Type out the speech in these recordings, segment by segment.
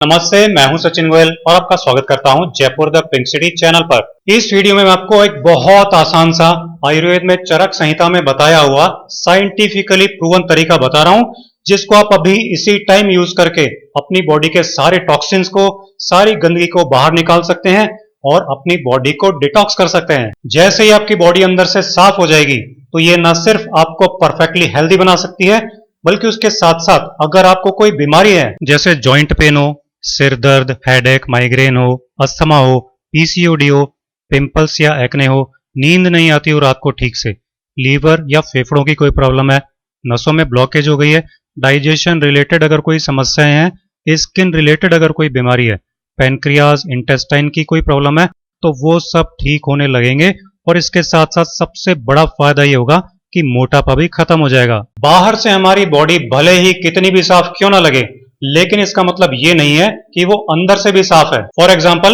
नमस्ते, मैं हूं सचिन गोयल और आपका स्वागत करता हूं Jaipur the pink city channel पर। इस वीडियो में मैं आपको एक बहुत आसान सा आयुर्वेद में चरक संहिता में बताया हुआ साइंटिफिकली प्रूवन तरीका बता रहा हूं, जिसको आप अभी इसी टाइम यूज करके अपनी बॉडी के सारे टॉक्सिन्स को, सारी गंदगी को बाहर निकाल सकते हैं और अपनी बॉडी को डिटॉक्स कर सकते हैं। जैसे ही आपकी बॉडी अंदर से साफ हो जाएगी तो ये न सिर्फ आपको परफेक्टली हेल्दी बना सकती है, बल्कि उसके साथ साथ अगर आपको कोई बीमारी है जैसे जॉइंट पेन हो, सिर दर्द, हेडेक, माइग्रेन हो, अस्थमा हो, पीसीओडी हो, पिंपल्स या एक्ने हो, नींद नहीं आती हो रात को ठीक से, लीवर या फेफड़ों की कोई प्रॉब्लम है, नसों में ब्लॉकेज हो गई है, डाइजेशन रिलेटेड अगर कोई समस्याएं हैं, स्किन रिलेटेड अगर कोई बीमारी है, पेनक्रियाज, इंटेस्टाइन की कोई प्रॉब्लम है, तो वो सब ठीक होने लगेंगे। और इसके साथ साथ सबसे बड़ा फायदा ये होगा कि मोटापा भी खत्म हो जाएगा। बाहर से हमारी बॉडी भले ही कितनी भी साफ क्यों ना लगे, लेकिन इसका मतलब ये नहीं है कि वो अंदर से भी साफ है। For example,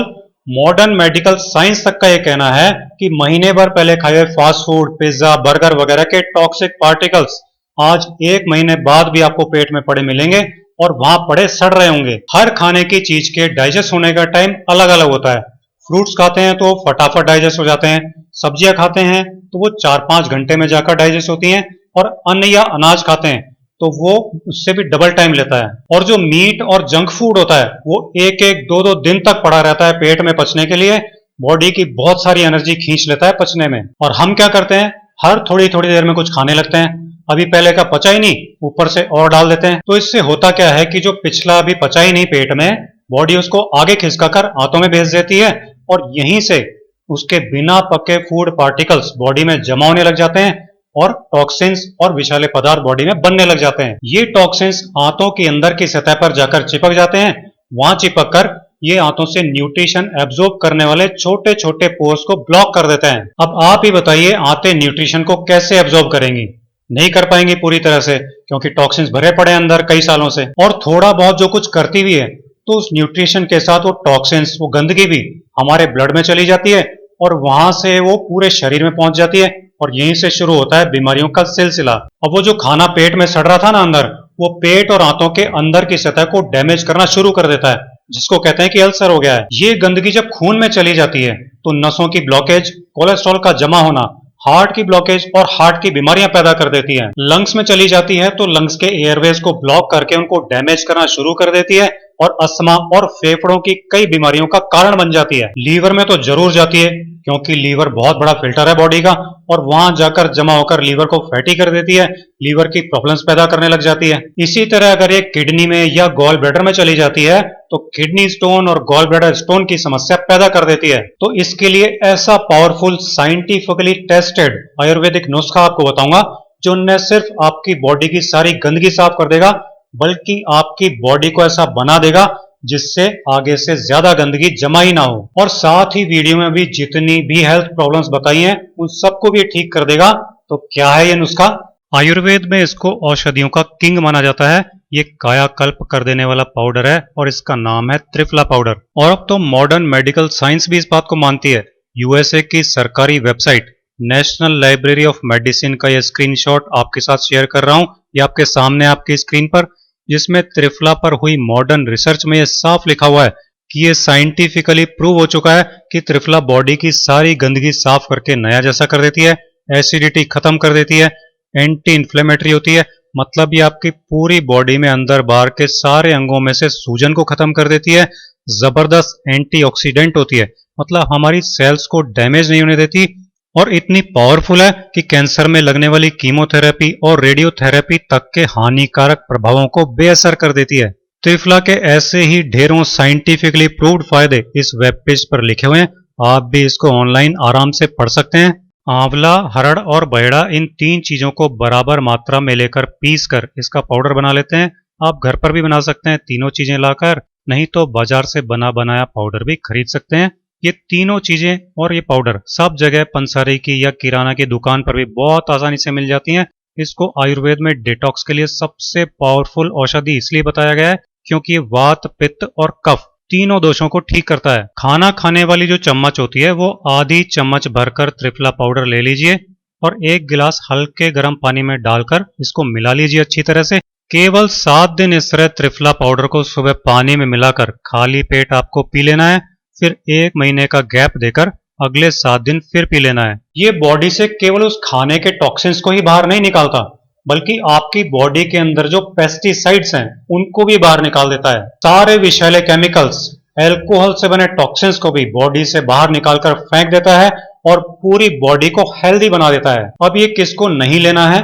modern medical science तक का ये कहना है कि महीने भर पहले खाए हुए फास्ट फूड, पिज्जा, बर्गर वगैरह के टॉक्सिक पार्टिकल्स आज 1 महीने बाद भी आपको पेट में पड़े मिलेंगे और वहां पड़े सड़ रहे होंगे। हर खाने की चीज के डाइजेस्ट होने का टाइम अलग अलग होता है। फ्रूट्स खाते हैं तो फटाफट डाइजेस्ट हो जाते हैं, सब्जियां खाते हैं तो वो 4-5 घंटे में जाकर डाइजेस्ट होती हैं, और अन्न या अनाज खाते हैं तो वो उससे भी डबल टाइम लेता है। और जो मीट और जंक फूड होता है वो 1-1, 2-2 दिन तक पड़ा रहता है पेट में पचने के लिए, बॉडी की बहुत सारी एनर्जी खींच लेता है पचने में। और हम क्या करते हैं, हर थोड़ी थोड़ी देर में कुछ खाने लगते हैं, अभी पहले का पचा ही नहीं ऊपर से और डाल देते हैं। तो इससे होता क्या है कि जो पिछला अभी पचा ही नहीं पेट में, बॉडी उसको आगे खिसकाकर आंतों में भेज देती है और यहीं से उसके बिना पके फूड पार्टिकल्स बॉडी में जमा होने लग जाते हैं और टॉक्सिन्स और विषैले पदार्थ बॉडी में बनने लग जाते हैं। ये टॉक्सिन्स आंतों के अंदर की सतह पर जाकर चिपक जाते हैं। वहां चिपक कर ये आंतों से न्यूट्रिशन एब्जॉर्ब करने वाले छोटे छोटे पोर्स को ब्लॉक कर देते हैं। अब आप ही बताइए, आंतें न्यूट्रिशन को कैसे एब्जॉर्ब करेंगी? नहीं कर पाएंगी पूरी तरह से, क्योंकि टॉक्सिन्स भरे पड़े हैं अंदर कई सालों से। और थोड़ा बहुत जो कुछ करती भी है तो उस न्यूट्रिशन के साथ वो टॉक्सिन्स, वो गंदगी भी हमारे ब्लड में चली जाती है और वहां से वो पूरे शरीर में पहुंच जाती है और यहीं से शुरू होता है बीमारियों का सिलसिला। अब वो जो खाना पेट में सड़ रहा था ना अंदर, वो पेट और आंतों के अंदर की सतह को डैमेज करना शुरू कर देता है, जिसको कहते हैं कि अल्सर हो गया है। ये गंदगी जब खून में चली जाती है तो नसों की ब्लॉकेज, कोलेस्ट्रॉल का जमा होना, हार्ट की ब्लॉकेज और हार्ट की बीमारियां पैदा कर देती है। लंग्स में चली जाती है तो लंग्स के एयरवेज को ब्लॉक करके उनको डैमेज करना शुरू कर देती है और अस्थमा और फेफड़ों की कई बीमारियों का कारण बन जाती है। लीवर में तो जरूर जाती है, क्योंकि लीवर बहुत बड़ा फिल्टर है बॉडी का, और वहां जाकर जमा होकर लीवर को फैटी कर देती है, लीवर की प्रॉब्लम्स पैदा करने लग जाती है। इसी तरह अगर ये किडनी में या गॉल ब्लैडर में चली जाती है तो किडनी स्टोन और गॉल ब्लैडर स्टोन की समस्या पैदा कर देती है। तो इसके लिए ऐसा पावरफुल साइंटिफिकली टेस्टेड आयुर्वेदिक नुस्खा आपको बताऊंगा, जो न सिर्फ आपकी बॉडी की सारी गंदगी साफ कर देगा, बल्कि आपकी बॉडी को ऐसा बना देगा जिससे आगे से ज्यादा गंदगी जमा ही ना हो। और साथ ही वीडियो में भी जितनी भी हेल्थ प्रॉब्लम्स बताई हैं उन सबको भी ठीक कर देगा। तो क्या है ये नुस्खा? आयुर्वेद में इसको औषधियों का किंग माना जाता है। ये कायाकल्प कर देने वाला पाउडर है और इसका नाम है त्रिफला पाउडर। और अब तो मॉडर्न मेडिकल साइंस भी इस बात को मानती है। यूएसए की सरकारी website national library of medicine का यह स्क्रीनशॉट आपके साथ शेयर कर रहा हूं, ये आपके सामने आपकी स्क्रीन पर, जिसमें त्रिफला पर हुई मॉडर्न रिसर्च में यह साफ लिखा हुआ है कि यह साइंटिफिकली प्रूव हो चुका है कि त्रिफला बॉडी की सारी गंदगी साफ करके नया जैसा कर देती है, एसिडिटी खत्म कर देती है, एंटी इन्फ्लेमेटरी होती है, मतलब ये आपकी पूरी बॉडी में अंदर बाहर के सारे अंगों में से सूजन को खत्म कर देती है, जबरदस्त एंटीऑक्सीडेंट होती है, मतलब हमारी सेल्स को डैमेज नहीं होने देती, और इतनी पावरफुल है कि कैंसर में लगने वाली कीमोथेरेपी और रेडियोथेरेपी तक के हानिकारक प्रभावों को बेअसर कर देती है। त्रिफला के ऐसे ही ढेरों साइंटिफिकली प्रूव्ड फायदे इस वेब पेज पर लिखे हुए हैं, आप भी इसको ऑनलाइन आराम से पढ़ सकते हैं। आंवला, हरड़ और बहेड़ा, इन 3 चीजों को बराबर मात्रा में लेकर पीस कर इसका पाउडर बना लेते हैं। आप घर पर भी बना सकते हैं तीनों चीजें लाकर, नहीं तो बाजार से बना बनाया पाउडर भी खरीद सकते हैं। ये तीनों चीजें और ये पाउडर सब जगह पंसारी की या किराना की दुकान पर भी बहुत आसानी से मिल जाती हैं। इसको आयुर्वेद में डिटॉक्स के लिए सबसे पावरफुल औषधि इसलिए बताया गया है क्योंकि ये वात, पित्त और कफ तीनों दोषों को ठीक करता है। खाना खाने वाली जो चम्मच होती है वो आधी चम्मच भरकर त्रिफला पाउडर ले लीजिए और 1 गिलास हल्के गर्म पानी में डालकर इसको मिला लीजिए अच्छी तरह से। केवल 7 दिन इस तरह त्रिफला पाउडर को सुबह पानी में मिलाकर खाली पेट आपको पी लेना है। फिर 1 महीने का गैप देकर अगले 7 दिन फिर पी लेना है। ये बॉडी से केवल उस खाने के टॉक्सिन्स को ही बाहर नहीं निकालता, बल्कि आपकी बॉडी के अंदर जो पेस्टिसाइड्स हैं उनको भी बाहर निकाल देता है। सारे विषैले केमिकल्स, अल्कोहल से बने टॉक्सिन्स को भी बॉडी से बाहर निकालकर फेंक देता है और पूरी बॉडी को हेल्दी बना देता है। अब ये किसको नहीं लेना है?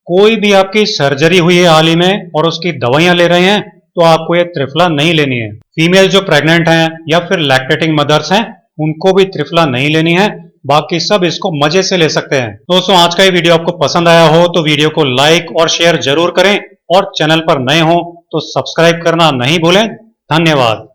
कोई भी आपकी सर्जरी हुई है हाल ही में और उसकी दवाइयां ले रहे हैं तो आपको ये त्रिफला नहीं लेनी है। फीमेल जो प्रेग्नेंट हैं या फिर लैक्टेटिंग मदर्स हैं उनको भी त्रिफला नहीं लेनी है। बाकी सब इसको मजे से ले सकते हैं। दोस्तों, आज का ये वीडियो आपको पसंद आया हो तो वीडियो को लाइक और शेयर जरूर करें और चैनल पर नए हो तो सब्सक्राइब करना नहीं भूलें। धन्यवाद।